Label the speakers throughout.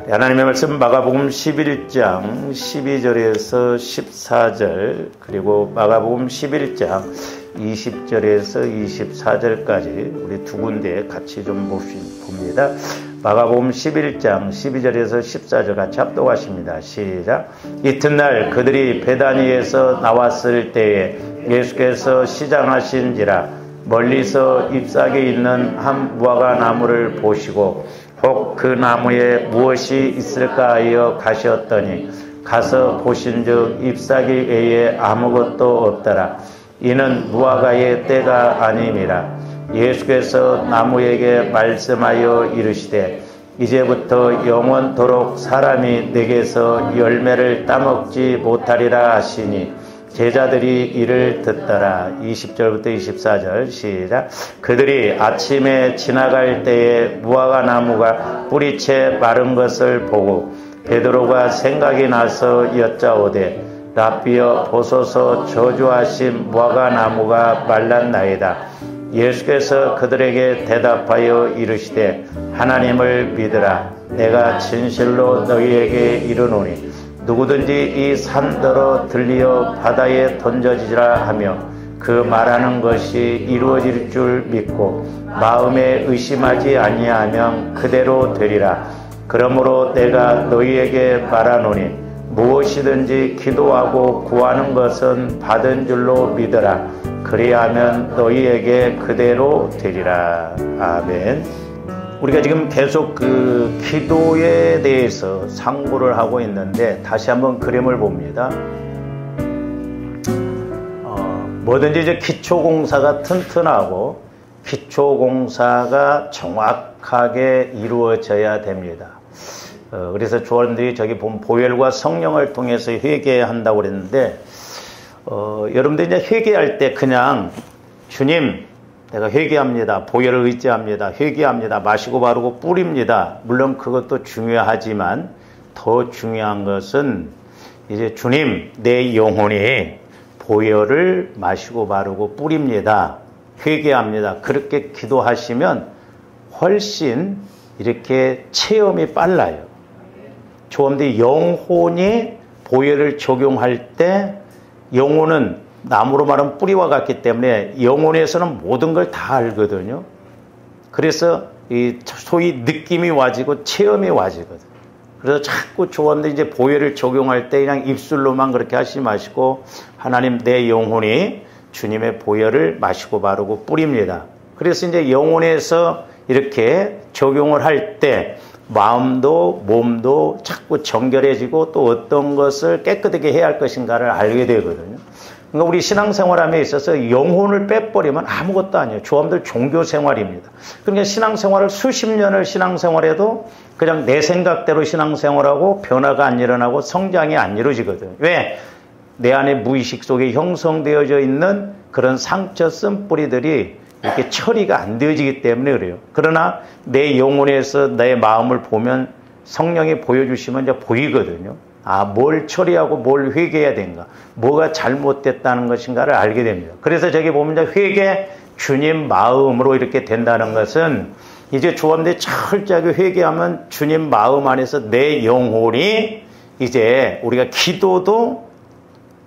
Speaker 1: 하나님의 말씀 마가복음 11장 12절에서 14절 그리고 마가복음 11장 20절에서 24절까지 우리 두 군데 같이 좀 봅니다. 마가복음 11장 12절에서 14절 같이 합독하십니다. 시작. 이튿날 그들이 베다니에서 나왔을 때에 예수께서 시장하신지라 멀리서 잎사귀 있는 한 무화과 나무를 보시고 혹 그 나무에 무엇이 있을까 하여 가셨더니 가서 보신즉 잎사귀 외에 아무것도 없더라. 이는 무화과의 때가 아님이라. 예수께서 나무에게 말씀하여 이르시되 이제부터 영원토록 사람이 내게서 열매를 따먹지 못하리라 하시니 제자들이 이를 듣더라. 20절부터 24절 시작. 그들이 아침에 지나갈 때에 무화과 나무가 뿌리채 마른 것을 보고 베드로가 생각이 나서 여짜오되 라삐여 보소서 저주하신 무화과 나무가 말랐나이다. 예수께서 그들에게 대답하여 이르시되 하나님을 믿으라. 내가 진실로 너희에게 이르노니 누구든지 이 산더러 들리어 바다에 던져지라 하며 그 말하는 것이 이루어질 줄 믿고 마음에 의심하지 아니하면 그대로 되리라. 그러므로 내가 너희에게 말하노니 무엇이든지 기도하고 구하는 것은 받은 줄로 믿으라. 그리하면 너희에게 그대로 되리라. 아멘. 우리가 지금 계속 그 기도에 대해서 상고를 하고 있는데 다시 한번 그림을 봅니다. 뭐든지 이제 기초공사가 튼튼하고 기초공사가 정확하게 이루어져야 됩니다. 그래서 조원들이 저기 보면 보혈과 성령을 통해서 회개한다고 그랬는데 여러분들 이제 회개할 때 그냥 주님 내가 회개합니다. 보혈을 의지합니다. 회개합니다. 마시고 바르고 뿌립니다. 물론 그것도 중요하지만 더 중요한 것은 이제 주님 내 영혼이 보혈을 마시고 바르고 뿌립니다. 회개합니다. 그렇게 기도하시면 훨씬 이렇게 체험이 빨라요. 조원들이 영혼이 보혈을 적용할 때 영혼은 나무로 말하면 뿌리와 같기 때문에 영혼에서는 모든 걸 다 알거든요. 그래서 이 소위 느낌이 와지고 체험이 와지거든. 그래서 자꾸 조언들 이제 보혈을 적용할 때 그냥 입술로만 그렇게 하시지 마시고 하나님 내 영혼이 주님의 보혈을 마시고 바르고 뿌립니다. 그래서 이제 영혼에서 이렇게 적용을 할 때 마음도 몸도 자꾸 정결해지고 또 어떤 것을 깨끗하게 해야 할 것인가를 알게 되거든요. 그러니까 우리 신앙생활함에 있어서 영혼을 빼버리면 아무것도 아니에요. 조함들 종교생활입니다. 그러니까 신앙생활을 수십 년을 신앙생활해도 그냥 내 생각대로 신앙생활하고 변화가 안 일어나고 성장이 안 이루어지거든요. 왜? 내 안에 무의식 속에 형성되어져 있는 그런 상처 쓴뿌리들이 이렇게 처리가 안 되어지기 때문에 그래요. 그러나 내 영혼에서 내 마음을 보면 성령이 보여주시면 이제 보이거든요. 아, 뭘 처리하고 뭘 회개해야 되는가, 뭐가 잘못됐다는 것인가를 알게 됩니다. 그래서 저기 보면 이제 회개 주님 마음으로 이렇게 된다는 것은 이제 조합들이 철저하게 회개하면 주님 마음 안에서 내 영혼이 이제 우리가 기도도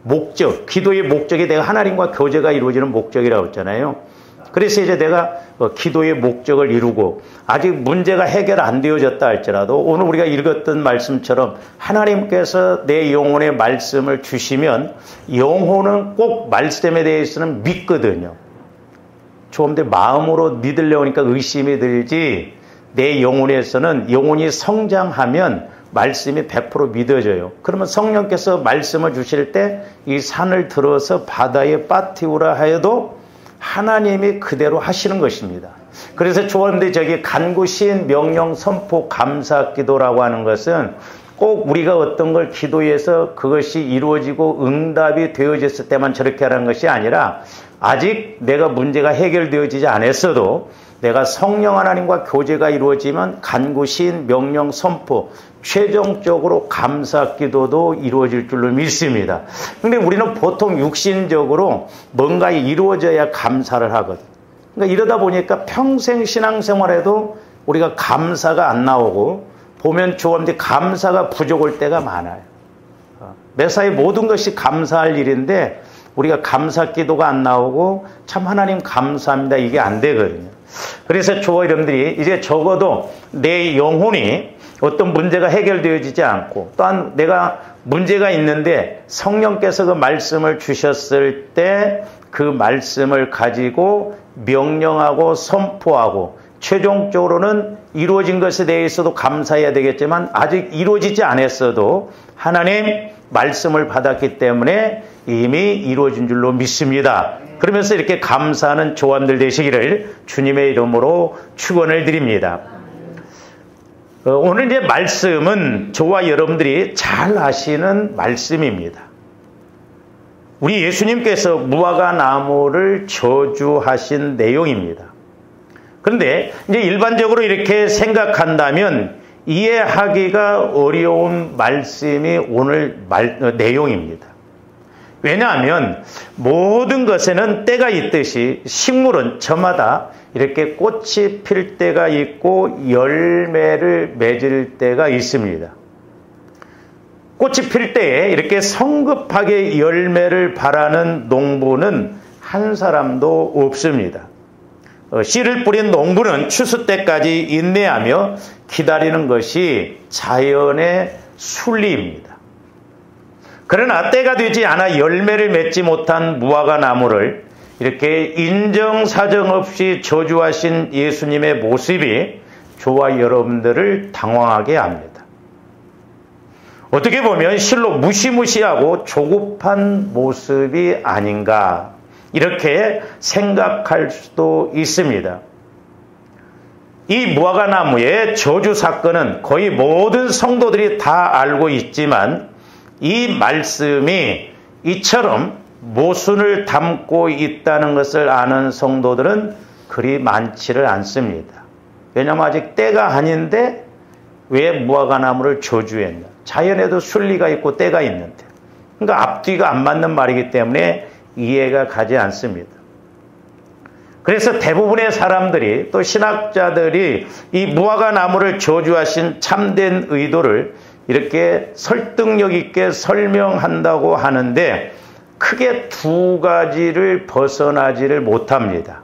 Speaker 1: 목적, 기도의 목적이 내가 하나님과 교제가 이루어지는 목적이라고 했잖아요. 그래서 이제 내가 기도의 목적을 이루고 아직 문제가 해결 안 되어졌다 할지라도 오늘 우리가 읽었던 말씀처럼 하나님께서 내 영혼에 말씀을 주시면 영혼은 꼭 말씀에 대해서는 믿거든요. 조금 더 마음으로 믿으려고 하니까 의심이 들지 내 영혼에서는 영혼이 성장하면 말씀이 100% 믿어져요. 그러면 성령께서 말씀을 주실 때 이 산을 들어서 바다에 빠뜨리라 하여도 하나님이 그대로 하시는 것입니다. 그래서 조언데 저기 간구 시인 명령 선포 감사 기도라고 하는 것은 꼭 우리가 어떤 걸 기도해서 그것이 이루어지고 응답이 되어졌을 때만 저렇게 하는 것이 아니라 아직 내가 문제가 해결되어지지 않았어도 내가 성령 하나님과 교제가 이루어지면 간구 시인 명령 선포 최종적으로 감사 기도도 이루어질 줄로 믿습니다. 그런데 우리는 보통 육신적으로 뭔가 이루어져야 감사를 하거든. 그러니까 이러다 보니까 평생 신앙생활에도 우리가 감사가 안 나오고 보면 조원들이 감사가 부족할 때가 많아요. 매사에 모든 것이 감사할 일인데 우리가 감사 기도가 안 나오고 참 하나님 감사합니다 이게 안 되거든요. 그래서 저와 여러분들이 이제 적어도 내 영혼이 어떤 문제가 해결되어지지 않고 또한 내가 문제가 있는데 성령께서 그 말씀을 주셨을 때 그 말씀을 가지고 명령하고 선포하고 최종적으로는 이루어진 것에 대해서도 감사해야 되겠지만 아직 이루어지지 않았어도 하나님 말씀을 받았기 때문에 이미 이루어진 줄로 믿습니다. 그러면서 이렇게 감사하는 조원들 되시기를 주님의 이름으로 축원을 드립니다. 오늘 이제 말씀은 저와 여러분들이 잘 아시는 말씀입니다. 우리 예수님께서 무화과 나무를 저주하신 내용입니다. 그런데 이제 일반적으로 이렇게 생각한다면 이해하기가 어려운 말씀이 오늘 내용입니다. 왜냐하면 모든 것에는 때가 있듯이 식물은 저마다 이렇게 꽃이 필 때가 있고 열매를 맺을 때가 있습니다. 꽃이 필 때에 이렇게 성급하게 열매를 바라는 농부는 한 사람도 없습니다. 씨를 뿌린 농부는 추수 때까지 인내하며 기다리는 것이 자연의 순리입니다. 그러나 때가 되지 않아 열매를 맺지 못한 무화과 나무를 이렇게 인정사정 없이 저주하신 예수님의 모습이 저와 여러분들을 당황하게 합니다. 어떻게 보면 실로 무시무시하고 조급한 모습이 아닌가 이렇게 생각할 수도 있습니다. 이 무화과 나무의 저주 사건은 거의 모든 성도들이 다 알고 있지만 이 말씀이 이처럼 모순을 담고 있다는 것을 아는 성도들은 그리 많지를 않습니다. 왜냐하면 아직 때가 아닌데 왜 무화과 나무를 저주했나? 자연에도 순리가 있고 때가 있는데. 그러니까 앞뒤가 안 맞는 말이기 때문에 이해가 가지 않습니다. 그래서 대부분의 사람들이 또 신학자들이 이 무화과 나무를 저주하신 참된 의도를 이렇게 설득력 있게 설명한다고 하는데 크게 두 가지를 벗어나지를 못합니다.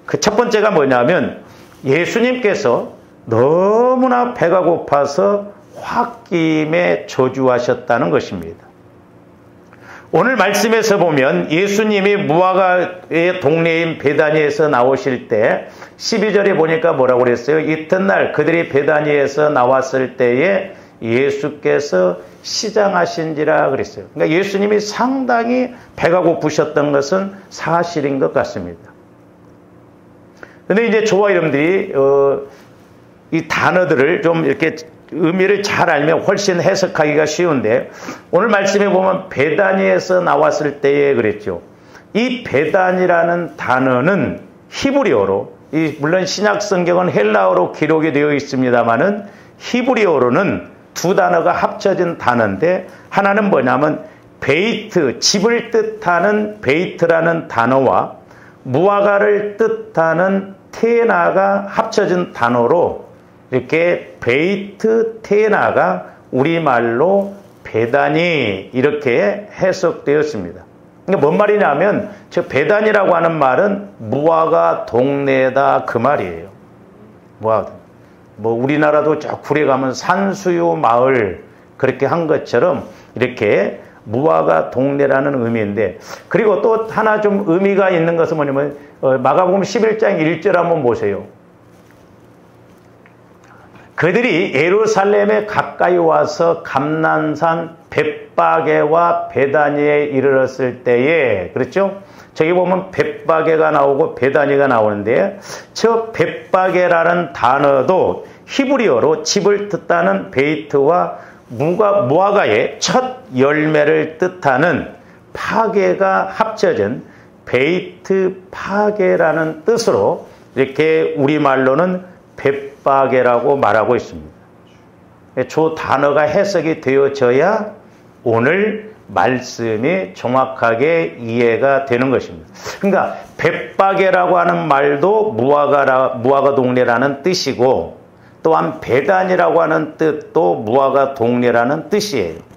Speaker 1: 그 첫 번째가 뭐냐면 예수님께서 너무나 배가 고파서 홧김에 저주하셨다는 것입니다. 오늘 말씀에서 보면 예수님이 무화과의 동네인 베다니에서 나오실 때 12절에 보니까 뭐라고 그랬어요? 이튿날 그들이 베다니에서 나왔을 때에 예수께서 시장하신지라 그랬어요. 그러니까 예수님이 상당히 배가 고프셨던 것은 사실인 것 같습니다. 그런데 이제 저와 여러분들이 이 단어들을 좀 이렇게 의미를 잘 알면 훨씬 해석하기가 쉬운데 오늘 말씀에 보면 베다니에서 나왔을 때에 그랬죠. 이 베단이라는 단어는 히브리어로 물론 신약 성경은 헬라어로 기록이 되어 있습니다만은 히브리어로는 두 단어가 합쳐진 단어인데 하나는 뭐냐면 베이트, 집을 뜻하는 베이트라는 단어와 무화과를 뜻하는 테나가 합쳐진 단어로 이렇게 베이트 테나가 우리말로 베다니 이렇게 해석되었습니다. 그러니까 뭔 말이냐면 저 베다니라고 하는 말은 무화과 동네다 그 말이에요. 뭐 우리나라도 저 굴에 가면 산수유 마을 그렇게 한 것처럼 이렇게 무화과 동네라는 의미인데 그리고 또 하나 좀 의미가 있는 것은 뭐냐면 마가복음 11장 1절 한번 보세요. 그들이 예루살렘에 가까이 와서 감난산 벳바게와 베다니에 이르렀을 때에 그렇죠? 저기 보면 벳바게가 나오고 베다니가 나오는데 저 벳바게라는 단어도 히브리어로 집을 뜻하는 베이트와 무화과의 첫 열매를 뜻하는 파게가 합쳐진 베이트 파게라는 뜻으로 이렇게 우리말로는 벳바게라고 말하고 있습니다. 저 단어가 해석이 되어져야 오늘 말씀이 정확하게 이해가 되는 것입니다. 그러니까 벳바게라고 하는 말도 무화과 동네라는 뜻이고 또한 배단이라고 하는 뜻도 무화과 동네라는 뜻이에요.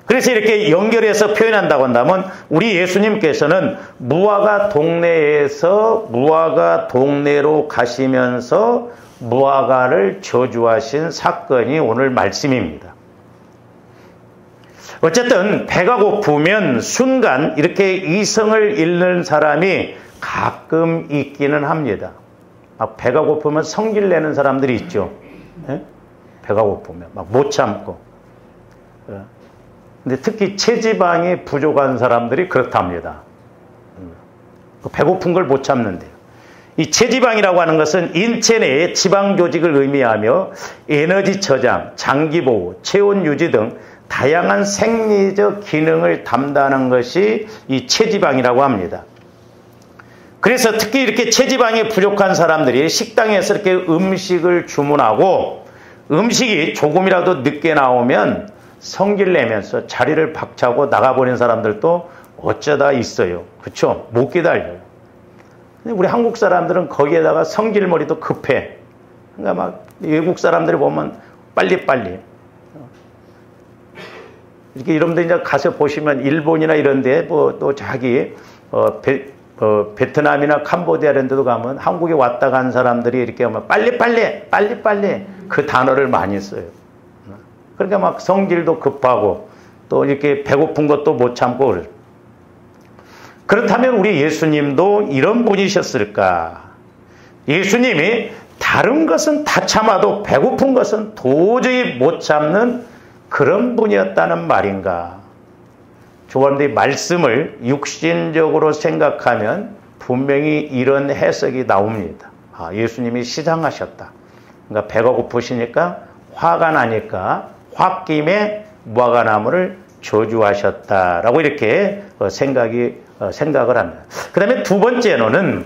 Speaker 1: 그래서 이렇게 연결해서 표현한다고 한다면 우리 예수님께서는 무화과 동네에서 무화과 동네로 가시면서 무화과를 저주하신 사건이 오늘 말씀입니다. 어쨌든 배가 고프면 순간 이렇게 이성을 잃는 사람이 가끔 있기는 합니다. 막 배가 고프면 성질 내는 사람들이 있죠. 네? 배가 고프면 막 못 참고. 근데 특히 체지방이 부족한 사람들이 그렇답니다. 배고픈 걸 못 참는데요. 이 체지방이라고 하는 것은 인체 내의 지방 조직을 의미하며 에너지 저장, 장기 보호, 체온 유지 등 다양한 생리적 기능을 담당하는 것이 이 체지방이라고 합니다. 그래서 특히 이렇게 체지방이 부족한 사람들이 식당에서 이렇게 음식을 주문하고 음식이 조금이라도 늦게 나오면 성질 내면서 자리를 박차고 나가버린 사람들도 어쩌다 있어요. 그렇죠? 못 기다려요. 근데 우리 한국 사람들은 거기에다가 성질머리도 급해. 그러니까 막 외국 사람들이 보면 빨리빨리. 이렇게 여러분들 이제 가서 보시면 일본이나 이런 데 뭐 또 자기 베트남이나 캄보디아 이런 데도 가면 한국에 왔다 간 사람들이 이렇게 하면 빨리빨리 그 단어를 많이 써요. 그러니까 막 성질도 급하고 또 이렇게 배고픈 것도 못 참고 그래요. 그렇다면 우리 예수님도 이런 분이셨을까? 예수님이 다른 것은 다 참아도 배고픈 것은 도저히 못 참는 그런 분이었다는 말인가? 조원들이 말씀을 육신적으로 생각하면 분명히 이런 해석이 나옵니다. 아, 예수님이 시장하셨다. 그러니까 배가 고프시니까 화가 나니까 홧김에 무화과나무를 저주하셨다라고 이렇게 생각을 합니다. 그 다음에 두 번째로는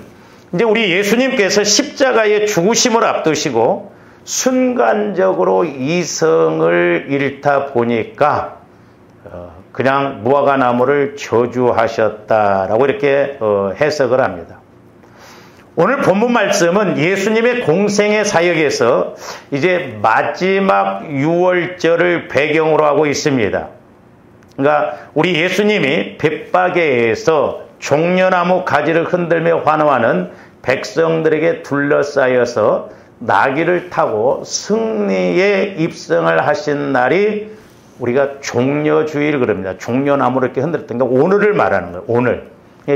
Speaker 1: 이제 우리 예수님께서 십자가의 죽으심을 앞두시고 순간적으로 이성을 잃다 보니까 그냥 무화과나무를 저주하셨다라고 이렇게 해석을 합니다. 오늘 본문 말씀은 예수님의 공생의 사역에서 이제 마지막 유월절을 배경으로 하고 있습니다. 그러니까 우리 예수님이 벳바게에서 종려나무 가지를 흔들며 환호하는 백성들에게 둘러싸여서 나귀를 타고 승리에 입성을 하신 날이 우리가 종려주일 그럽니다. 종려나무를 이렇게 흔들었던 게 오늘을 말하는 거예요. 오늘.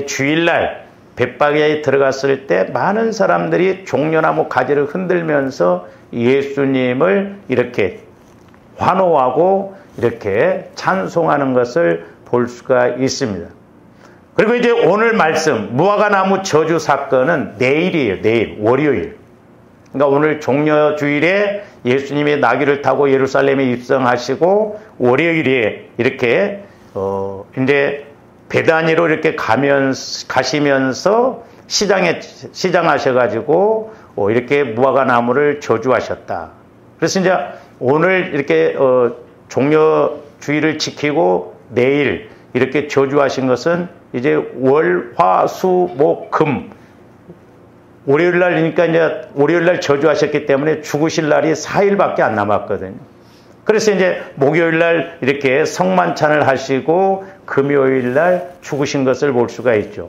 Speaker 1: 주일날 벳바게에 들어갔을 때 많은 사람들이 종려나무 가지를 흔들면서 예수님을 이렇게 환호하고 이렇게 찬송하는 것을 볼 수가 있습니다. 그리고 이제 오늘 말씀 무화과나무 저주 사건은 내일이에요. 내일 월요일. 그러니까 오늘 종려주일에 예수님이 나귀를 타고 예루살렘에 입성하시고 월요일에 이렇게 이제 베다니로 이렇게 가시면서 시장하셔가지고 이렇게 무화과나무를 저주하셨다. 그래서 이제 오늘 이렇게 종려주일을 지키고 내일 이렇게 저주하신 것은 이제 월, 화, 수, 목, 금 월요일 날이니까 이제 월요일 날 저주하셨기 때문에 죽으실 날이 4일밖에 안 남았거든요. 그래서 이제 목요일 날 이렇게 성만찬을 하시고 금요일 날 죽으신 것을 볼 수가 있죠.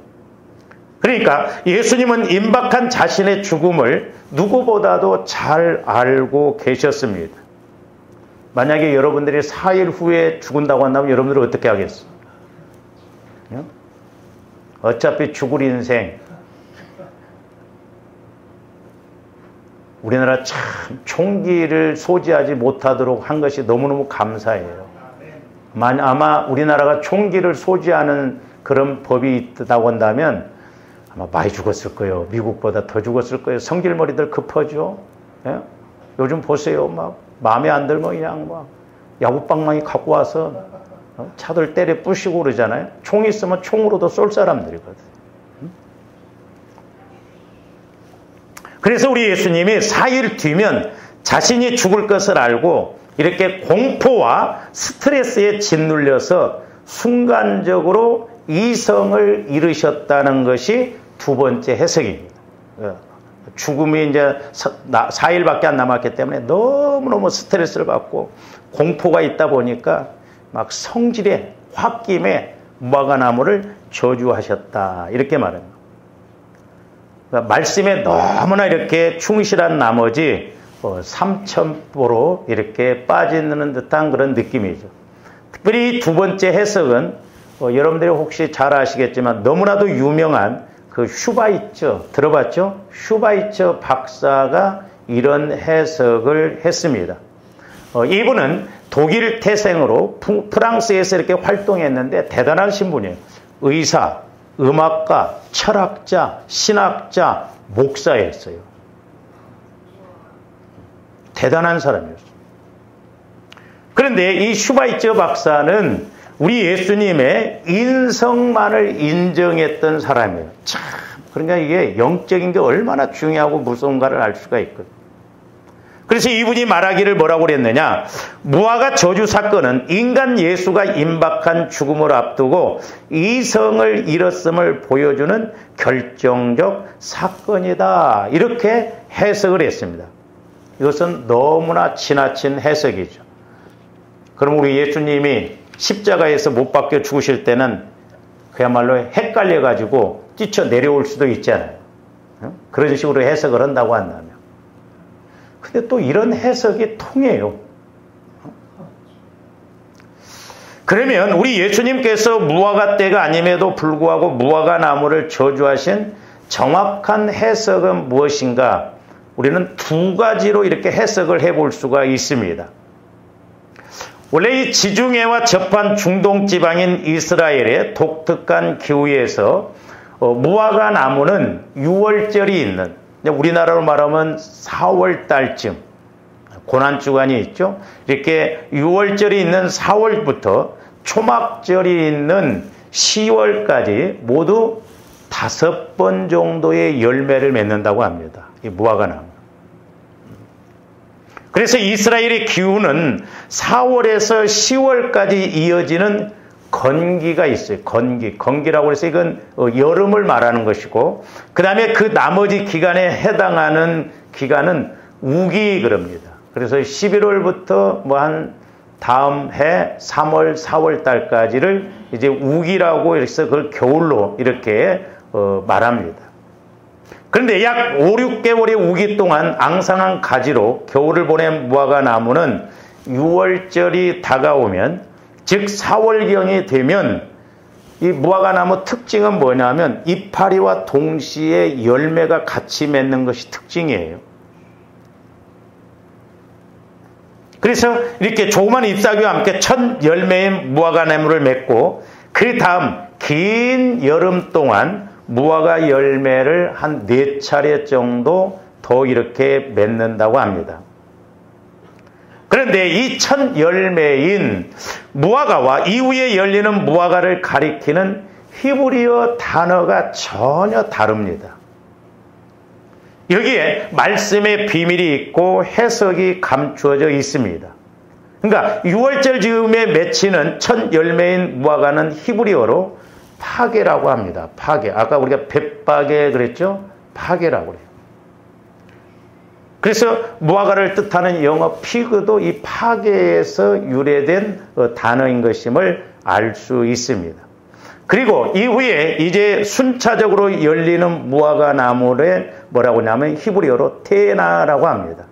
Speaker 1: 그러니까 예수님은 임박한 자신의 죽음을 누구보다도 잘 알고 계셨습니다. 만약에 여러분들이 4일 후에 죽은다고 한다면 여러분들은 어떻게 하겠어요? 어차피 죽을 인생. 우리나라 참 총기를 소지하지 못하도록 한 것이 너무너무 감사해요. 아마 우리나라가 총기를 소지하는 그런 법이 있다고 한다면 아마 많이 죽었을 거예요. 미국보다 더 죽었을 거예요. 성질머리들 급하죠. 예? 요즘 보세요. 막 마음에 안 들면 그냥 막 야구방망이 갖고 와서 차들 때려 부시고 그러잖아요. 총 있으면 총으로도 쏠 사람들이거든. 그래서 우리 예수님이 4일 뒤면 자신이 죽을 것을 알고 이렇게 공포와 스트레스에 짓눌려서 순간적으로 이성을 잃으셨다는 것이 두 번째 해석입니다. 죽음이 이제 4일밖에 안 남았기 때문에 너무너무 스트레스를 받고 공포가 있다 보니까 막 성질에 홧김에 무화과나무를 저주하셨다. 이렇게 말합니다. 그러니까 말씀에 너무나 이렇게 충실한 나머지 3,000보로 이렇게 빠지는 듯한 그런 느낌이죠. 특별히 두 번째 해석은 여러분들이 혹시 잘 아시겠지만 너무나도 유명한 그 슈바이처 들어봤죠? 슈바이처 박사가 이런 해석을 했습니다. 이분은 독일 태생으로 프랑스에서 이렇게 활동했는데 대단한 신분이에요. 의사, 음악가, 철학자, 신학자, 목사였어요. 대단한 사람이었어요. 그런데 이 슈바이처 박사는 우리 예수님의 인성만을 인정했던 사람이에요. 참, 그러니까 이게 영적인 게 얼마나 중요하고 무서운가를 알 수가 있거든요. 그래서 이분이 말하기를 뭐라고 그랬느냐. 무화과 저주 사건은 인간 예수가 임박한 죽음을 앞두고 이성을 잃었음을 보여주는 결정적 사건이다. 이렇게 해석을 했습니다. 이것은 너무나 지나친 해석이죠. 그럼 우리 예수님이 십자가에서 못 박혀 죽으실 때는 그야말로 헷갈려가지고 뛰쳐 내려올 수도 있잖아요. 그런 식으로 해석을 한다고 한다면. 근데 또 이런 해석이 통해요. 그러면 우리 예수님께서 무화과 때가 아님에도 불구하고 무화과 나무를 저주하신 정확한 해석은 무엇인가? 우리는 두 가지로 이렇게 해석을 해볼 수가 있습니다. 원래 이 지중해와 접한 중동 지방인 이스라엘의 독특한 기후에서 무화과 나무는 6월절이 있는, 우리나라로 말하면 4월 달쯤 고난주간이 있죠. 이렇게 6월절이 있는 4월부터 초막절이 있는 10월까지 모두 5번 정도의 열매를 맺는다고 합니다. 이 무화과 나무. 그래서 이스라엘의 기후는 4월에서 10월까지 이어지는 건기가 있어요. 건기라고 해서 이건 여름을 말하는 것이고, 그 다음에 그 나머지 기간에 해당하는 기간은 우기 그럽니다. 그래서 11월부터 뭐 한 다음 해 3월, 4월 달까지를 이제 우기라고 해서 그걸 겨울로 이렇게 말합니다. 그런데 약 5, 6개월의 우기 동안 앙상한 가지로 겨울을 보낸 무화과 나무는 6월절이 다가오면, 즉 4월경이 되면 이 무화과 나무 특징은 뭐냐면 이파리와 동시에 열매가 같이 맺는 것이 특징이에요. 그래서 이렇게 조그만 잎사귀와 함께 첫 열매인 무화과 나무를 맺고, 그 다음 긴 여름 동안 무화과 열매를 한 4차례 정도 더 이렇게 맺는다고 합니다. 그런데 이 첫 열매인 무화과와 이후에 열리는 무화과를 가리키는 히브리어 단어가 전혀 다릅니다. 여기에 말씀의 비밀이 있고 해석이 감추어져 있습니다. 그러니까 6월절 즈음에 맺히는 첫 열매인 무화과는 히브리어로 파게라고 합니다. 파게. 아까 우리가 벳바게 그랬죠? 파게라고 그래요. 그래서 무화과를 뜻하는 영어 피그도 이 파게에서 유래된 단어인 것임을 알 수 있습니다. 그리고 이후에 이제 순차적으로 열리는 무화과 나무를 뭐라고 하냐면 히브리어로 테나라고 합니다.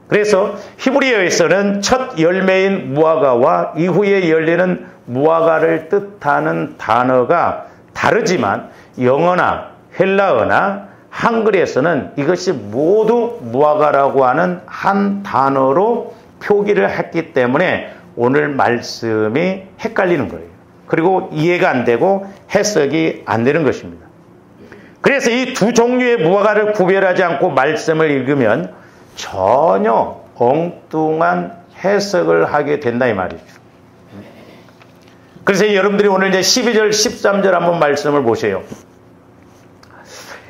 Speaker 1: 그래서 히브리어에서는 첫 열매인 무화과와 이후에 열리는 무화과를 뜻하는 단어가 다르지만 영어나 헬라어나 한글에서는 이것이 모두 무화과라고 하는 한 단어로 표기를 했기 때문에 오늘 말씀이 헷갈리는 거예요. 그리고 이해가 안 되고 해석이 안 되는 것입니다. 그래서 이 두 종류의 무화과를 구별하지 않고 말씀을 읽으면 전혀 엉뚱한 해석을 하게 된다 이 말이죠. 그래서 여러분들이 오늘 이제 12절, 13절 한번 말씀을 보세요.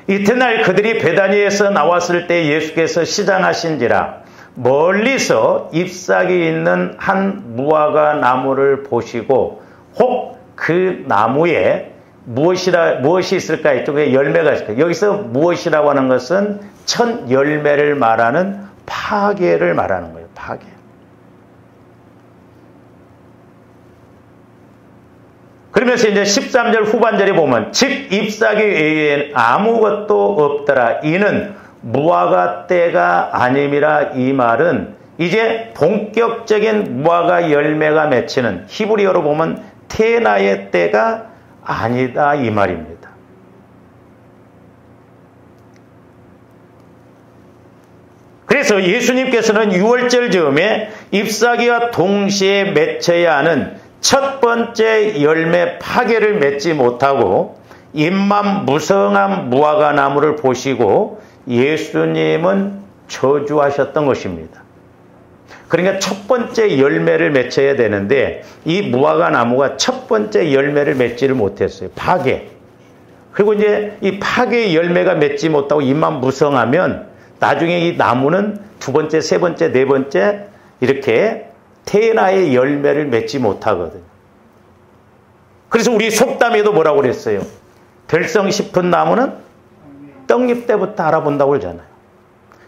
Speaker 1: 이튿날 그들이 베다니에서 나왔을 때 예수께서 시장하신지라 멀리서 잎사귀 있는 한 무화과 나무를 보시고 혹 그 나무에 무엇이 있을까 했죠. 왜 열매가 있을까? 여기서 무엇이라고 하는 것은 첫 열매를 말하는 파괴를 말하는 거예요. 파괴. 그러면서 이제 13절 후반절에 보면 즉 잎사귀 외에는 아무것도 없더라. 이는 무화과 때가 아님이라. 이 말은 이제 본격적인 무화과 열매가 맺히는, 히브리어로 보면 테나의 때가 아니다, 이 말입니다. 그래서 예수님께서는 유월절 즈음에 잎사귀와 동시에 맺혀야 하는 첫 번째 열매 파괴를 맺지 못하고 잎만 무성한 무화과 나무를 보시고 예수님은 저주하셨던 것입니다. 그러니까 첫 번째 열매를 맺혀야 되는데 이 무화과 나무가 첫 번째 열매를 맺지를 못했어요. 파괴. 그리고 이제 이 파괴의 열매가 맺지 못하고 잎만 무성하면 나중에 이 나무는 두 번째, 세 번째, 네 번째 이렇게 테나의 열매를 맺지 못하거든요. 그래서 우리 속담에도 뭐라고 그랬어요? 될성 싶은 나무는 떡잎 때부터 알아본다고 그러잖아요.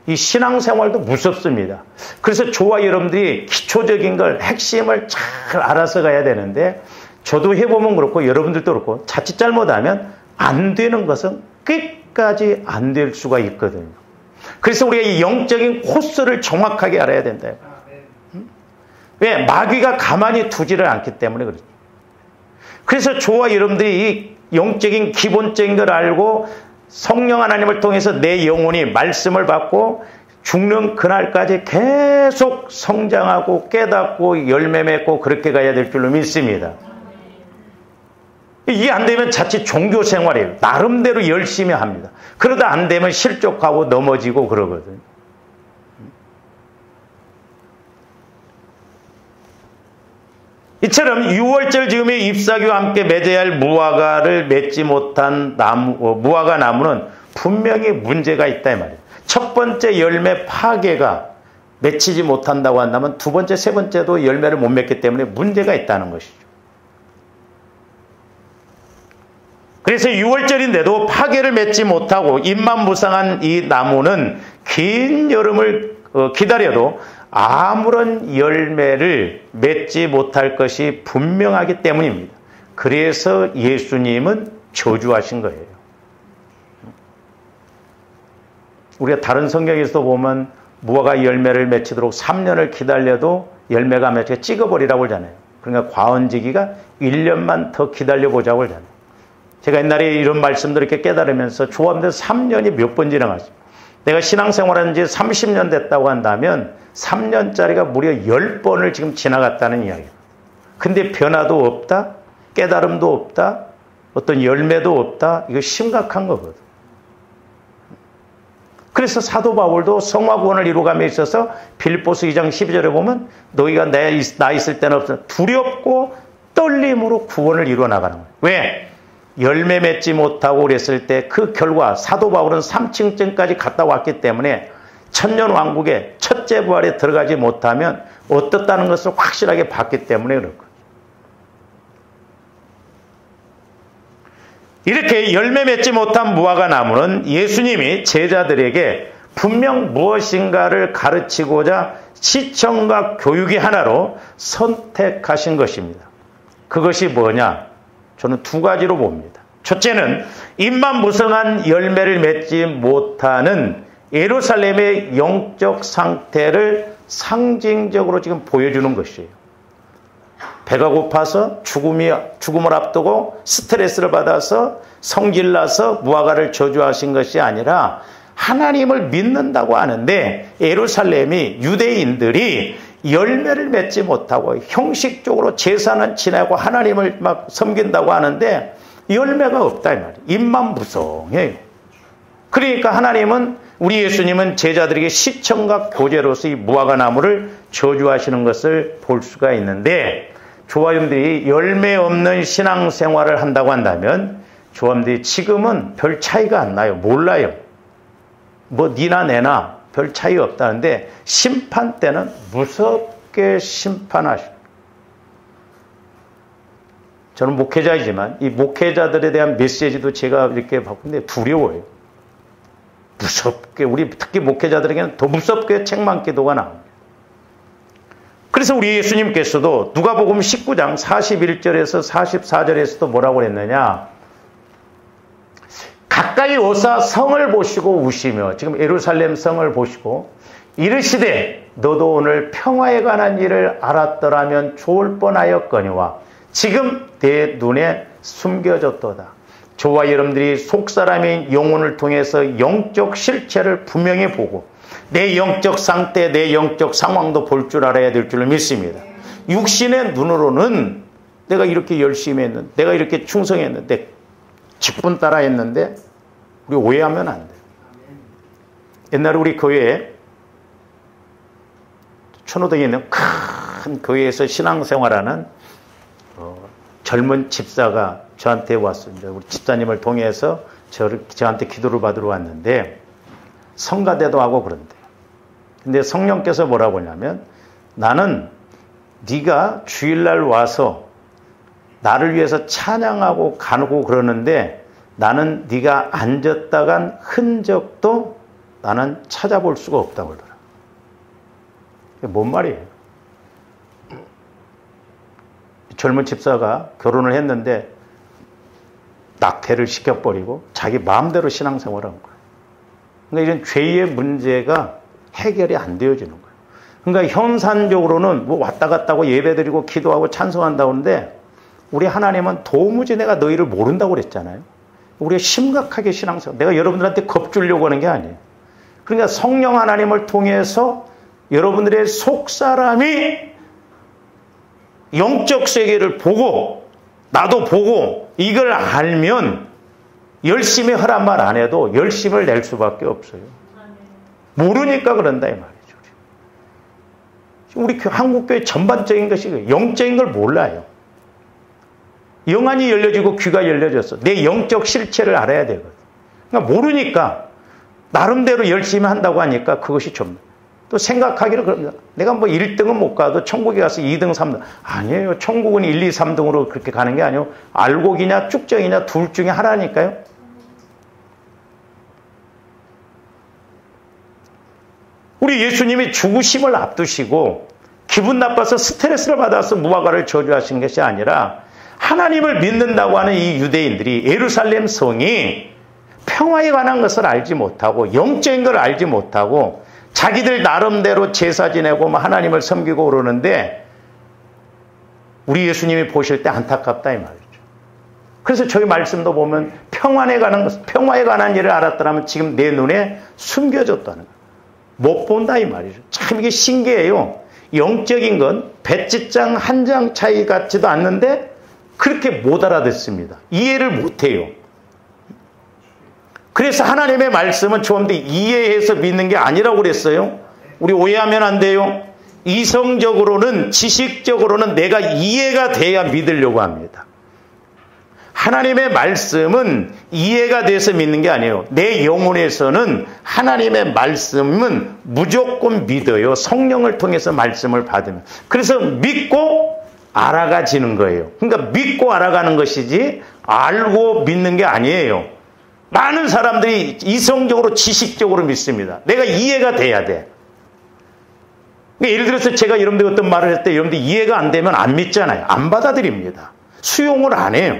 Speaker 1: 이 신앙생활도 무섭습니다. 그래서 저와 여러분들이 기초적인 걸, 핵심을 잘 알아서 가야 되는데, 저도 해보면 그렇고 여러분들도 그렇고 자칫 잘못하면 안 되는 것은 끝까지 안 될 수가 있거든요. 그래서 우리가 이 영적인 코스를 정확하게 알아야 된다. 왜? 마귀가 가만히 두지를 않기 때문에 그렇죠. 그래서 저와 여러분들이 이 영적인 기본적인 걸 알고 성령 하나님을 통해서 내 영혼이 말씀을 받고 죽는 그날까지 계속 성장하고 깨닫고 열매 맺고 그렇게 가야 될 줄로 믿습니다. 이게 안 되면 자칫 종교 생활이에요. 나름대로 열심히 합니다. 그러다 안 되면 실족하고 넘어지고 그러거든요. 이처럼 6월절 즈음에 잎사귀와 함께 맺어야 할 무화과를 맺지 못한 무화과 나무는 분명히 문제가 있다 이 말이에요. 첫 번째 열매 파괴가 맺히지 못한다고 한다면 두 번째, 세 번째도 열매를 못 맺기 때문에 문제가 있다는 것이죠. 그래서 6월절인데도 파괴를 맺지 못하고 잎만 무성한 이 나무는 긴 여름을 기다려도 아무런 열매를 맺지 못할 것이 분명하기 때문입니다. 그래서 예수님은 저주하신 거예요. 우리가 다른 성경에서도 보면 무화과 열매를 맺히도록 3년을 기다려도 열매가 안 맺혀 찍어버리라고 그러잖아요. 그러니까 과언지기가 1년만 더 기다려보자고 그러잖아요. 제가 옛날에 이런 말씀들을 이렇게 깨달으면서 조합대 3년이 몇 번 지나갔어요. 내가 신앙생활한 지 30년 됐다고 한다면 3년짜리가 무려 10번을 지금 지나갔다는 이야기예요. 근데 변화도 없다, 깨달음도 없다, 어떤 열매도 없다. 이거 심각한 거거든. 그래서 사도 바울도 성화구원을 이루감에 있어서 빌립보서 2장 12절에 보면 너희가 나 있을 때는 없어 두렵고 떨림으로 구원을 이루어 나가는 거예요. 왜? 열매 맺지 못하고 그랬을 때 그 결과 사도 바울은 3층쯤까지 갔다 왔기 때문에 천년왕국의 첫째 부활에 들어가지 못하면 어떻다는 것을 확실하게 봤기 때문에 그럴 거예요. 이렇게 열매 맺지 못한 무화과 나무는 예수님이 제자들에게 분명 무엇인가를 가르치고자 시청과 교육의 하나로 선택하신 것입니다. 그것이 뭐냐? 저는 두 가지로 봅니다. 첫째는 잎만 무성한 열매를 맺지 못하는 예루살렘의 영적 상태를 상징적으로 지금 보여주는 것이에요. 배가 고파서 죽음을 앞두고 스트레스를 받아서 성질나서 무화과를 저주하신 것이 아니라 하나님을 믿는다고 하는데 예루살렘이 유대인들이 열매를 맺지 못하고 형식적으로 제사는 지내고 하나님을 막 섬긴다고 하는데 열매가 없다 이 말이에요. 잎만 무성해요. 그러니까 하나님은 우리 예수님은 제자들에게 시청과 교제로서 이 무화과 나무를 저주하시는 것을 볼 수가 있는데 조화님들이 열매 없는 신앙생활을 한다고 한다면 조화님들이 지금은 별 차이가 안 나요. 몰라요. 뭐 니나 내나 별 차이 없다는데 심판 때는 무섭게 심판하십니다. 저는 목회자이지만 이 목회자들에 대한 메시지도 제가 이렇게 바꾸는데 두려워요. 무섭게, 우리 특히 목회자들에게는 더 무섭게 책망 기도가 나옵니다. 그래서 우리 예수님께서도 누가복음 19장 41절에서 44절에서도 뭐라고 했느냐? 가까이 오사 성을 보시고 우시며, 지금 예루살렘 성을 보시고 이르시되 너도 오늘 평화에 관한 일을 알았더라면 좋을 뻔하였거니와 지금 내 눈에 숨겨졌도다. 저와 여러분들이 속사람인 영혼을 통해서 영적 실체를 분명히 보고 내 영적 상태, 내 영적 상황도 볼 줄 알아야 될 줄 믿습니다. 육신의 눈으로는 내가 이렇게 열심히 했는데, 내가 이렇게 충성했는데, 직분 따라 했는데, 우리 오해하면 안 돼요. 옛날에 우리 교회에 천호동에 있는 큰 교회에서 신앙생활하는 젊은 집사가 저한테 왔습니다. 우리 집사님을 통해서 저한테 기도를 받으러 왔는데 성가대도 하고 그런데, 근데 성령께서 뭐라고 하냐면, 나는 네가 주일날 와서 나를 위해서 찬양하고 가고 그러는데 나는 네가 앉았다간 흔적도 나는 찾아볼 수가 없다고 그러더라. 이게 뭔 말이에요? 젊은 집사가 결혼을 했는데 낙태를 시켜버리고 자기 마음대로 신앙생활을 한 거예요. 그러니까 이런 죄의 문제가 해결이 안 되어지는 거예요. 그러니까 현산적으로는 뭐 왔다 갔다 하고 예배드리고 기도하고 찬송한다고 하는데 우리 하나님은 도무지 내가 너희를 모른다고 그랬잖아요. 우리가 심각하게 신앙생활, 내가 여러분들한테 겁주려고 하는 게 아니에요. 그러니까 성령 하나님을 통해서 여러분들의 속사람이 영적 세계를 보고 나도 보고 이걸 알면 열심히 하란 말 안 해도 열심을 낼 수밖에 없어요. 모르니까 그런다 이 말이죠. 우리 한국교회 전반적인 것이 영적인 걸 몰라요. 영안이 열려지고 귀가 열려졌어. 내 영적 실체를 알아야 되거든. 그러니까 모르니까 나름대로 열심히 한다고 하니까 그것이 좀 또 생각하기를 그럽니다. 내가 뭐 1등은 못 가도 천국에 가서 2등, 3등. 아니에요. 천국은 1, 2, 3등으로 그렇게 가는 게 아니에요. 알곡이냐 쭉정이냐 둘 중에 하나니까요. 우리 예수님이 죽으심을 앞두시고 기분 나빠서 스트레스를 받아서 무화과를 저주하신 것이 아니라 하나님을 믿는다고 하는 이 유대인들이 예루살렘 성이 평화에 관한 것을 알지 못하고 영적인 걸 알지 못하고 자기들 나름대로 제사 지내고 하나님을 섬기고 그러는데 우리 예수님이 보실 때 안타깝다 이 말이죠. 그래서 저희 말씀도 보면 평화에 관한 일을 알았더라면 지금 내 눈에 숨겨졌다는 거예요. 못 본다 이 말이죠. 참 이게 신기해요. 영적인 건 배지장 한 장 차이 같지도 않는데 그렇게 못 알아듣습니다. 이해를 못해요. 그래서 하나님의 말씀은 좋은데 이해해서 믿는 게 아니라고 그랬어요. 우리 오해하면 안 돼요. 이성적으로는 지식적으로는 내가 이해가 돼야 믿으려고 합니다. 하나님의 말씀은 이해가 돼서 믿는 게 아니에요. 내 영혼에서는 하나님의 말씀은 무조건 믿어요. 성령을 통해서 말씀을 받으면. 그래서 믿고 알아가지는 거예요. 그러니까 믿고 알아가는 것이지 알고 믿는 게 아니에요. 많은 사람들이 이성적으로 지식적으로 믿습니다. 내가 이해가 돼야 돼. 예를 들어서 제가 여러분들 어떤 말을 할 때 여러분들 이해가 안 되면 안 믿잖아요. 안 받아들입니다. 수용을 안 해요.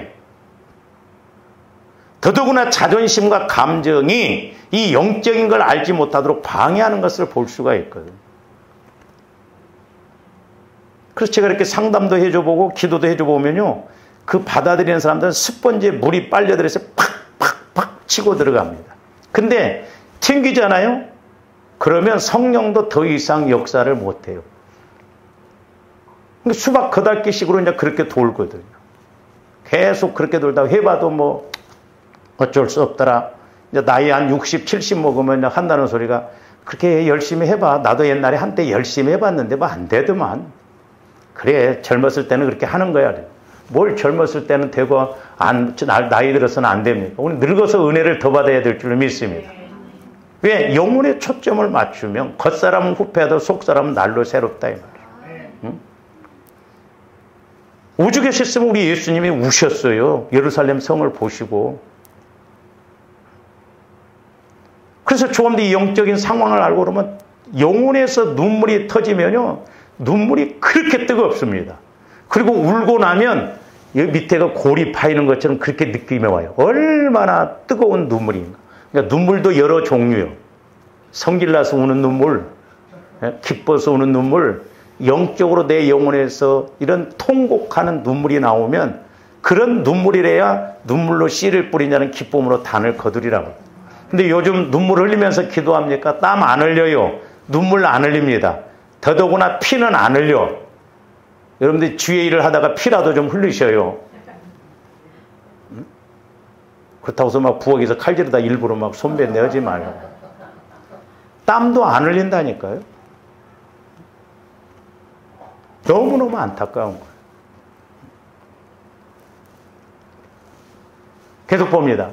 Speaker 1: 더더구나 자존심과 감정이 이 영적인 걸 알지 못하도록 방해하는 것을 볼 수가 있거든요. 그래서 제가 이렇게 상담도 해줘보고 기도도 해줘보면요. 그 받아들이는 사람들은 스펀지에 물이 빨려들어서 팍팍팍 치고 들어갑니다. 근데 튕기잖아요. 그러면 성령도 더 이상 역사를 못해요. 수박 거달기식으로 이제 그렇게 돌거든요. 계속 그렇게 돌다가 해봐도 뭐 어쩔 수 없더라. 이제 나이 한 60, 70 먹으면 한다는 소리가 그렇게 열심히 해봐. 나도 옛날에 한때 열심히 해봤는데 뭐 안 되더만. 그래 젊었을 때는 그렇게 하는 거야. 뭘 젊었을 때는 되고 나이 들어서는 안 됩니까? 우리 늙어서 은혜를 더 받아야 될 줄 믿습니다. 왜? 영혼에 초점을 맞추면 겉사람은 후패하도 속사람은 날로 새롭다 이 말이에요. 응? 오죽 하셨으면 우리 예수님이 우셨어요. 예루살렘 성을 보시고. 그래서 조금도 영적인 상황을 알고 그러면 영혼에서 눈물이 터지면요. 눈물이 그렇게 뜨겁습니다. 그리고 울고 나면 여기 밑에가 골이 파이는 것처럼 그렇게 느낌이 와요. 얼마나 뜨거운 눈물인가. 그러니까 눈물도 여러 종류요. 성질나서 우는 눈물, 기뻐서 우는 눈물, 영적으로 내 영혼에서 이런 통곡하는 눈물이 나오면 그런 눈물이래야 눈물로 씨를 뿌리냐는 기쁨으로 단을 거두리라고. 근데 요즘 눈물 흘리면서 기도합니까? 땀 안 흘려요. 눈물 안 흘립니다. 더더구나 피는 안 흘려. 여러분들 주의 일을 하다가 피라도 좀 흘리셔요. 그렇다고 해서 막 부엌에서 칼질하다 일부러 막 손배 내지 말고. 땀도 안 흘린다니까요. 너무너무 안타까운 거예요. 계속 봅니다.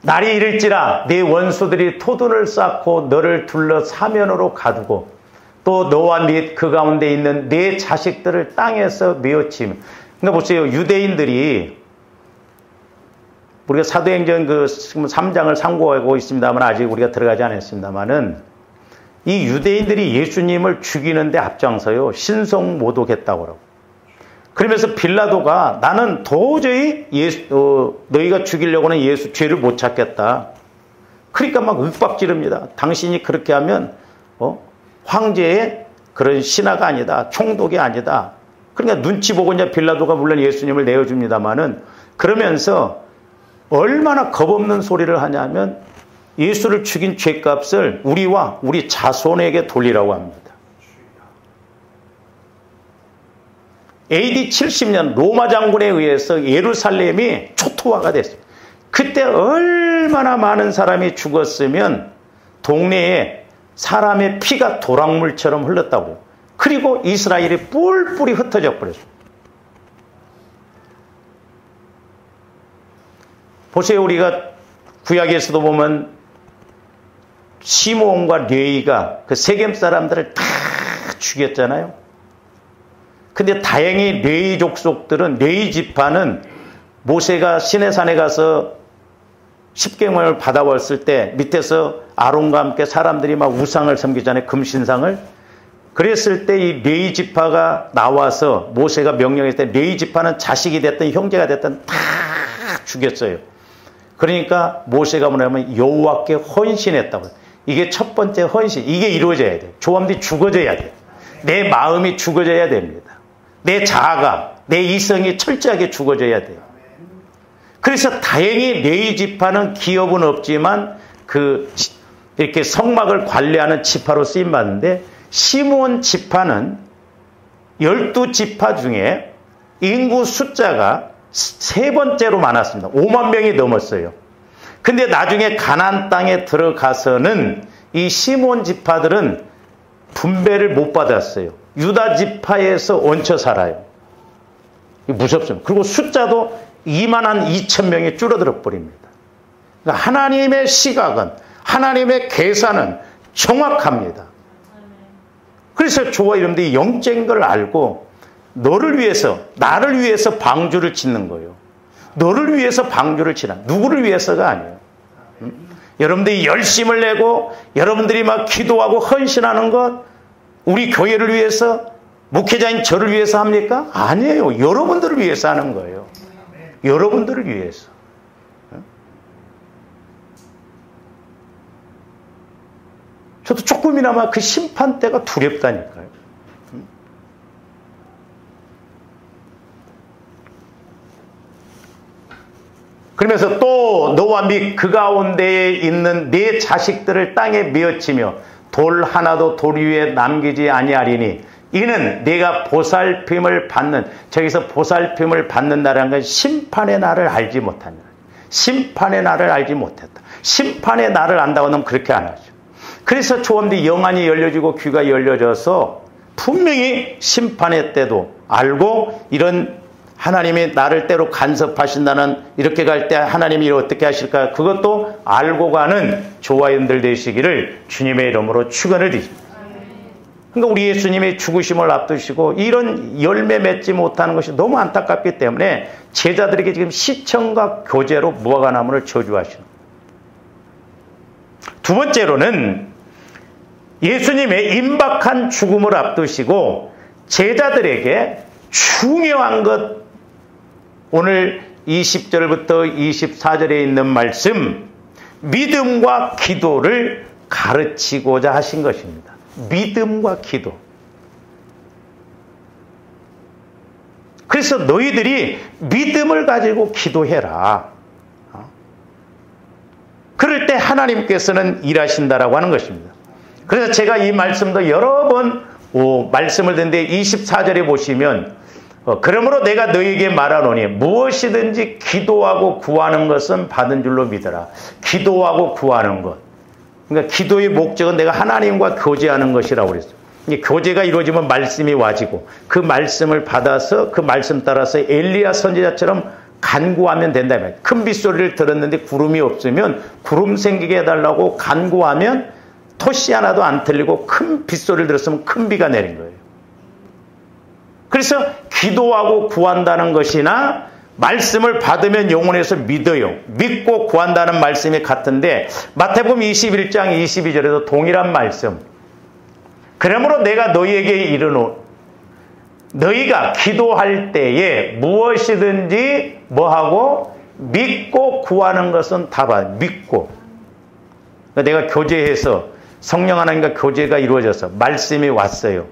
Speaker 1: 날이 이를지라 네 원수들이 토둔을 쌓고 너를 둘러 사면으로 가두고 또 너와 및 그 가운데 있는 네 자식들을 땅에서 메어치며. 그러니까 보세요. 유대인들이 우리가 사도행전 그 3장을 참고하고 있습니다만 아직 우리가 들어가지 않았습니다만은 이 유대인들이 예수님을 죽이는데 앞장서요. 신성모독했다고 그러고. 그러면서 빌라도가 나는 도저히 너희가 죽이려고는 예수 죄를 못 찾겠다. 그러니까 막 윽박지릅니다. 당신이 그렇게 하면 황제의 그런 신하가 아니다. 총독이 아니다. 그러니까 눈치 보고 이제 빌라도가 물론 예수님을 내어줍니다마는 그러면서 얼마나 겁없는 소리를 하냐면 예수를 죽인 죄값을 우리와 우리 자손에게 돌리라고 합니다. AD 70년 로마 장군에 의해서 예루살렘이 초토화가 됐어요. 그때 얼마나 많은 사람이 죽었으면 동네에 사람의 피가 도랑물처럼 흘렀다고요. 그리고 이스라엘이 뿔뿔이 흩어져 버렸어요. 보세요. 우리가 구약에서도 보면 시므온과 레위가 그 세겜 사람들을 다 죽였잖아요. 근데 다행히 레위 족속들은, 레위 지파는 모세가 시내산에 가서 십계명을 받아왔을 때 밑에서 아론과 함께 사람들이 막 우상을 섬기잖아요. 금신상을. 그랬을 때 이 레위 지파가 나와서 모세가 명령했을 때 레위 지파는 자식이 됐든 형제가 됐든 다 죽였어요. 그러니까 모세가 뭐냐면 여호와께 헌신했다고. 이게 첫 번째 헌신. 이게 이루어져야 돼요. 조함들이 죽어져야 돼요. 내 마음이 죽어져야 됩니다. 내 자아가, 내 이성이 철저하게 죽어져야 돼요. 그래서 다행히 레위 지파는 기업은 없지만 이렇게 성막을 관리하는 지파로 쓰임 받는데 시므온 지파는 12지파 중에 인구 숫자가 세 번째로 많았습니다. 5만 명이 넘었어요. 근데 나중에 가나안 땅에 들어가서는 이 시므온 지파들은 분배를 못 받았어요. 유다 지파에서 얹혀 살아요. 무섭습니다. 그리고 숫자도 2만 2천 명이 줄어들어 버립니다. 그러니까 하나님의 시각은, 하나님의 계산은 정확합니다. 그래서 저와 여러분들이 영적인 걸 알고 너를 위해서, 나를 위해서 방주를 짓는 거예요. 너를 위해서 방주를 치라. 누구를 위해서가 아니에요. 여러분들이 열심을 내고 여러분들이 막 기도하고 헌신하는 것 우리 교회를 위해서, 목회자인 저를 위해서 합니까? 아니에요. 여러분들을 위해서 하는 거예요. 여러분들을 위해서. 저도 조금이나마 그 심판대가 두렵다니까요. 그러면서 또 너와 및 그 가운데에 있는 네 자식들을 땅에 메어치며 돌 하나도 돌 위에 남기지 아니하리니 이는 네가 보살핌을 받는, 저기서 보살핌을 받는다라는 건 심판의 날을 알지 못한다. 심판의 날을 알지 못했다. 심판의 날을 안다고 하면 그렇게 안 하죠. 그래서 조원들이 영안이 열려지고 귀가 열려져서 분명히 심판의 때도 알고 이런 하나님이 나를 때로 간섭하신다는, 이렇게 갈 때 하나님이 어떻게 하실까, 그것도 알고 가는 조화연들 되시기를 주님의 이름으로 축원을 드립니다. 그러니까 우리 예수님의 죽으심을 앞두시고 이런 열매 맺지 못하는 것이 너무 안타깝기 때문에 제자들에게 지금 시청과 교제로 무화과나무를 저주하시는. 두 번째로는 예수님의 임박한 죽음을 앞두시고 제자들에게 중요한 것, 오늘 20절부터 24절에 있는 말씀, 믿음과 기도를 가르치고자 하신 것입니다. 믿음과 기도. 그래서 너희들이 믿음을 가지고 기도해라. 그럴 때 하나님께서는 일하신다라고 하는 것입니다. 그래서 제가 이 말씀도 여러 번 말씀을 듣는데 24절에 보시면 그러므로 내가 너희에게 말하노니 무엇이든지 기도하고 구하는 것은 받은 줄로 믿어라. 기도하고 구하는 것. 그러니까 기도의 목적은 내가 하나님과 교제하는 것이라고 그랬어요. 교제가 이루어지면 말씀이 와지고 그 말씀을 받아서 그 말씀 따라서 엘리야 선지자처럼 간구하면 된다면, 큰 빗소리를 들었는데 구름이 없으면 구름 생기게 해달라고 간구하면 토시 하나도 안 틀리고 큰 빗소리를 들었으면 큰 비가 내린 거예요. 그래서 기도하고 구한다는 것이나 말씀을 받으면 영혼에서 믿어요. 믿고 구한다는 말씀이 같은데 마태복음 21장 22절에도 동일한 말씀. 그러므로 내가 너희에게 이르노 너희가 기도할 때에 무엇이든지 뭐하고 믿고 구하는 것은 다 받아. 믿고. 내가 교제해서 성령 하나님과 교제가 이루어져서 말씀이 왔어요.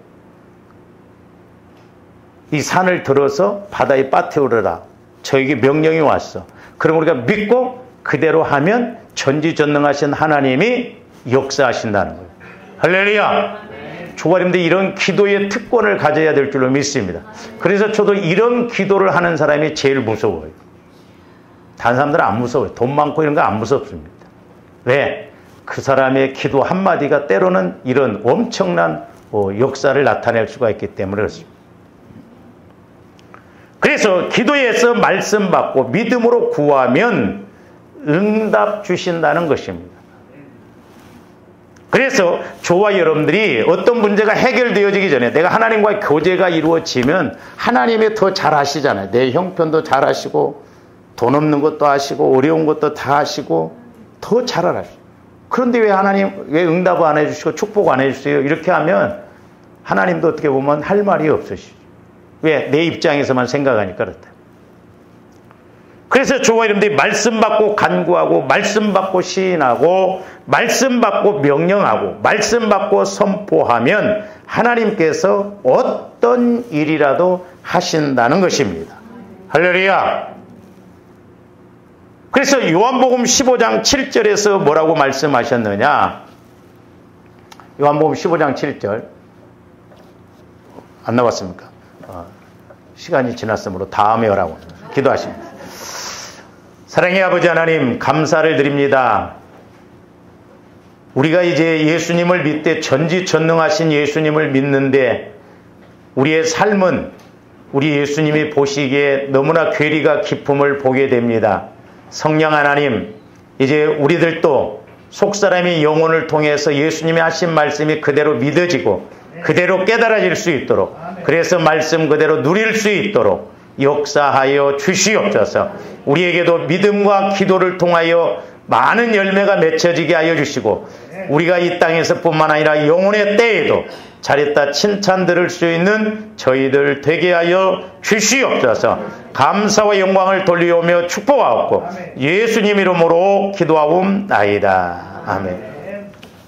Speaker 1: 이 산을 들어서 바다에 빠뜨리라. 저에게 명령이 왔어. 그럼 우리가 믿고 그대로 하면 전지전능하신 하나님이 역사하신다는 거예요. 할렐루야. 조가림들 이런 기도의 특권을 가져야 될 줄로 믿습니다. 그래서 저도 이런 기도를 하는 사람이 제일 무서워요. 다른 사람들은 안 무서워요. 돈 많고 이런 거 안 무섭습니다. 왜? 그 사람의 기도 한마디가 때로는 이런 엄청난 역사를 나타낼 수가 있기 때문에 그렇습니다. 그래서 기도에서 말씀 받고 믿음으로 구하면 응답 주신다는 것입니다. 그래서 저와 여러분들이 어떤 문제가 해결되어지기 전에 내가 하나님과의 교제가 이루어지면 하나님이 더 잘하시잖아요. 내 형편도 잘하시고 돈 없는 것도 하시고 어려운 것도 다 하시고 더 잘하시고. 그런데 왜 하나님 왜 응답을 안 해주시고 축복 안 해주세요? 이렇게 하면 하나님도 어떻게 보면 할 말이 없으시죠. 왜? 내 입장에서만 생각하니까 그렇다. 그래서 저와 여러분들이 말씀 받고 간구하고 말씀 받고 시인하고 말씀 받고 명령하고 말씀 받고 선포하면 하나님께서 어떤 일이라도 하신다는 것입니다. 할렐루야. 그래서 요한복음 15장 7절에서 뭐라고 말씀하셨느냐. 요한복음 15장 7절 안 나왔습니까? 시간이 지났으므로 다음에 오라고 기도하십니다. 사랑의 아버지 하나님, 감사를 드립니다. 우리가 이제 예수님을 믿되 전지전능하신 예수님을 믿는데 우리의 삶은 우리 예수님이 보시기에 너무나 괴리가 깊음을 보게 됩니다. 성령 하나님, 이제 우리들도 속사람이 영혼을 통해서 예수님이 하신 말씀이 그대로 믿어지고 그대로 깨달아질 수 있도록, 그래서 말씀 그대로 누릴 수 있도록 역사하여 주시옵소서. 우리에게도 믿음과 기도를 통하여 많은 열매가 맺혀지게 하여 주시고 우리가 이 땅에서 뿐만 아니라 영혼의 때에도 잘했다 칭찬 들을 수 있는 저희들 되게 하여 주시옵소서. 감사와 영광을 돌리오며 축복하옵고 예수님 이름으로 기도하옵나이다. 아멘.